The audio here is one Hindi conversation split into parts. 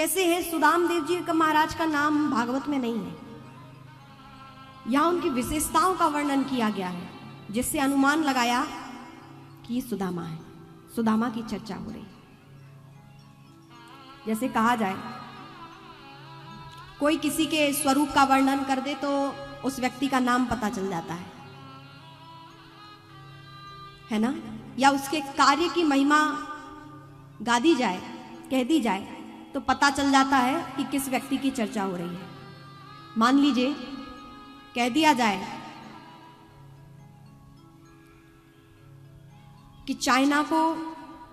कैसे है, सुदाम देव जी का महाराज का नाम भागवत में नहीं है। यहां उनकी विशेषताओं का वर्णन किया गया है, जिससे अनुमान लगाया कि सुदामा है, सुदामा की चर्चा हो रही है। जैसे कहा जाए कोई किसी के स्वरूप का वर्णन कर दे तो उस व्यक्ति का नाम पता चल जाता है ना, या उसके कार्य की महिमा गा दी जाए, कह दी जाए तो पता चल जाता है कि किस व्यक्ति की चर्चा हो रही है। मान लीजिए कह दिया जाए कि चाइना को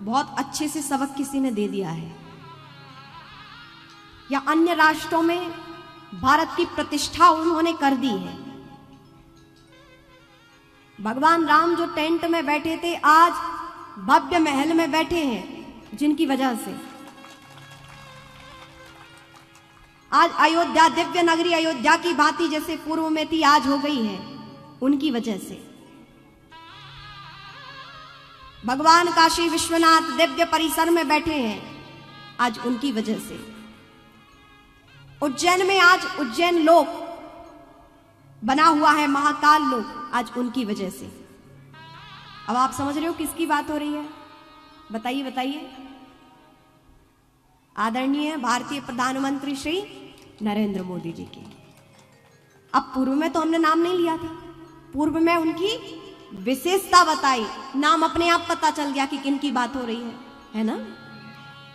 बहुत अच्छे से सबक किसी ने दे दिया है, या अन्य राष्ट्रों में भारत की प्रतिष्ठा उन्होंने कर दी है। भगवान राम जो टेंट में बैठे थे आज भव्य महल में बैठे हैं, जिनकी वजह से आज अयोध्या दिव्य नगरी अयोध्या की भांति जैसे पूर्व में थी आज हो गई है, उनकी वजह से। भगवान काशी विश्वनाथ दिव्य परिसर में बैठे हैं आज उनकी वजह से। उज्जैन में आज उज्जैन लोक बना हुआ है, महाकाल लोक, आज उनकी वजह से। अब आप समझ रहे हो किसकी बात हो रही है? बताइए बताइए। आदरणीय भारतीय प्रधानमंत्री श्री नरेंद्र मोदी जी की। अब पूर्व में तो हमने नाम नहीं लिया था, पूर्व में उनकी विशेषता बताई, नाम अपने आप पता चल गया कि किन की बात हो रही है ना।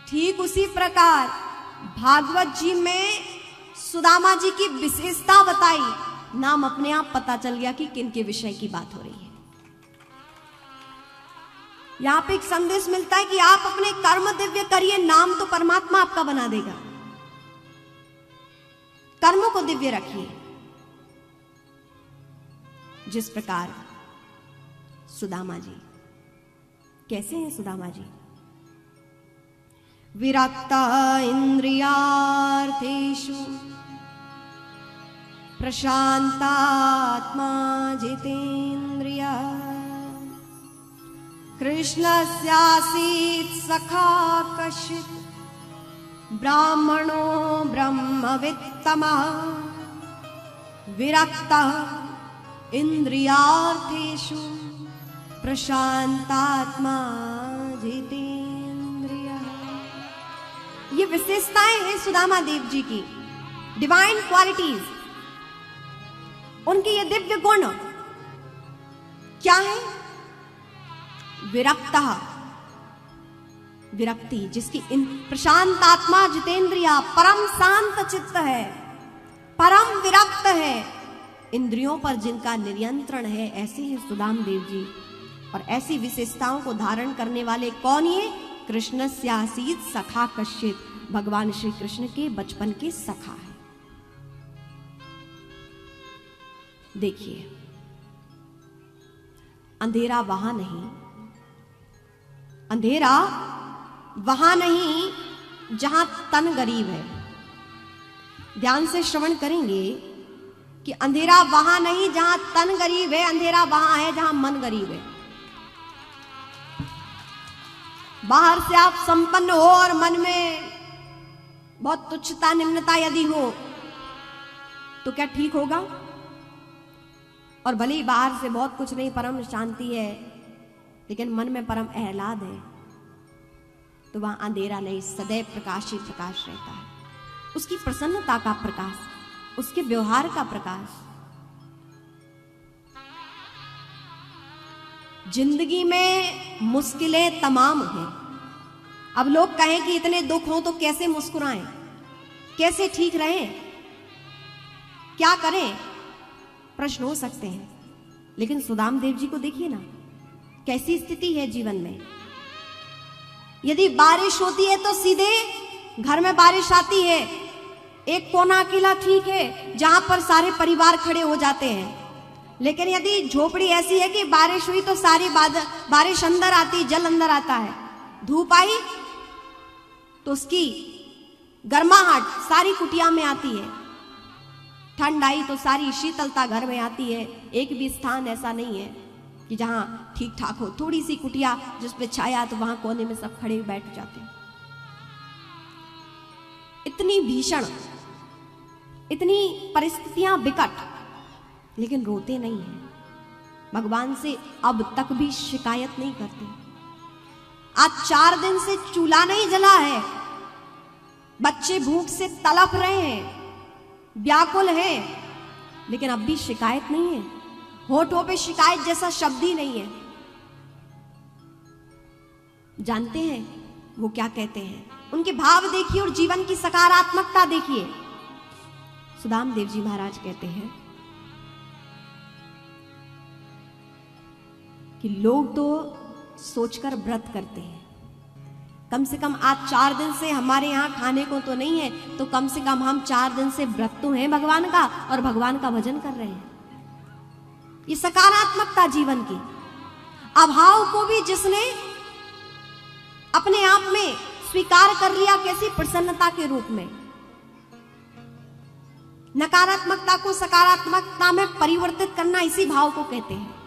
ठीक उसी प्रकार भागवत जी में सुदामा जी की विशेषता बताई, नाम अपने आप पता चल गया कि किन के विषय की बात हो रही है। यहां पे एक संदेश मिलता है कि आप अपने कर्म दिव्य करिए, नाम तो परमात्मा आपका बना देगा। कर्मों को दिव्य रखिए। जिस प्रकार सुदामा जी, कैसे हैं सुदामा जी? विरक्ता इंद्रियार्थेषु प्रशांतात्मा जितेन्द्रिय कृष्णस्यासीत् सखा कश्चित् ब्राह्मणो ब्रह्मवित्तमः विरक्तः इंद्रियार्थेषु प्रशांतात्मा जितेन्द्रिय। ये विशेषताएं हैं सुदामा देव जी की, डिवाइन क्वालिटीज, उनके ये दिव्य गुण क्या है? विरक्तः, विरक्ति, जिसकी प्रशांत आत्मा जितेंद्रिया, परम शांत चित्त है, परम विरक्त है, इंद्रियों पर जिनका नियंत्रण है, ऐसे ही सुदाम देव जी। और ऐसी विशेषताओं को धारण करने वाले कौन? ये कृष्णस्यासीत् सखा कश्चित्, भगवान श्री कृष्ण के बचपन के सखा है। देखिए, अंधेरा वहां नहीं, अंधेरा वहां नहीं जहां तन गरीब है। ध्यान से श्रवण करेंगे कि अंधेरा वहां नहीं जहां तन गरीब है, अंधेरा वहां है जहां मन गरीब है। बाहर से आप संपन्न हो और मन में बहुत तुच्छता निम्नता यदि हो तो क्या ठीक होगा? और भले ही बाहर से बहुत कुछ नहीं, परम शांति है, लेकिन मन में परम आह्लाद है, तो वहां अंधेरा नहीं, सदैव प्रकाश ही प्रकाश रहता है। उसकी प्रसन्नता का प्रकाश, उसके व्यवहार का प्रकाश। जिंदगी में मुश्किलें तमाम हैं। अब लोग कहें कि इतने दुख हो तो कैसे मुस्कुराएं, कैसे ठीक रहें, क्या करें, प्रश्न हो सकते हैं। लेकिन सुदाम देव जी को देखिए ना, कैसी स्थिति है जीवन में। यदि बारिश होती है तो सीधे घर में बारिश आती है, एक कोना अकेला ठीक है जहां पर सारे परिवार खड़े हो जाते हैं। लेकिन यदि झोपड़ी ऐसी है कि बारिश हुई तो सारी बारिश अंदर आती, जल अंदर आता है, धूप आई तो उसकी गर्माहट सारी कुटिया में आती है, ठंड आई तो सारी शीतलता घर में आती है। एक भी स्थान ऐसा नहीं है कि जहां ठीक ठाक हो। थोड़ी सी कुटिया जिस पे छाया तो वहां कोने में सब खड़े बैठ जाते हैं। इतनी भीषण, इतनी परिस्थितियां विकट, लेकिन रोते नहीं हैं। भगवान से अब तक भी शिकायत नहीं करते। आज 4 दिन से चूल्हा नहीं जला है, बच्चे भूख से तड़प रहे हैं, व्याकुल हैं, लेकिन अब भी शिकायत नहीं है। होठों पे शिकायत जैसा शब्द ही नहीं है। जानते हैं वो क्या कहते हैं? उनके भाव देखिए और जीवन की सकारात्मकता देखिए। सुदाम देव जी महाराज कहते हैं कि लोग तो सोचकर व्रत करते हैं, कम से कम आज 4 दिन से हमारे यहां खाने को तो नहीं है, तो कम से कम हम 4 दिन से व्रत तो हैं भगवान का, और भगवान का भजन कर रहे हैं। ये सकारात्मकता जीवन की। अभाव को भी जिसने अपने आप में स्वीकार कर लिया, कैसी प्रसन्नता के रूप में। नकारात्मकता को सकारात्मकता में परिवर्तित करना, इसी भाव को कहते हैं।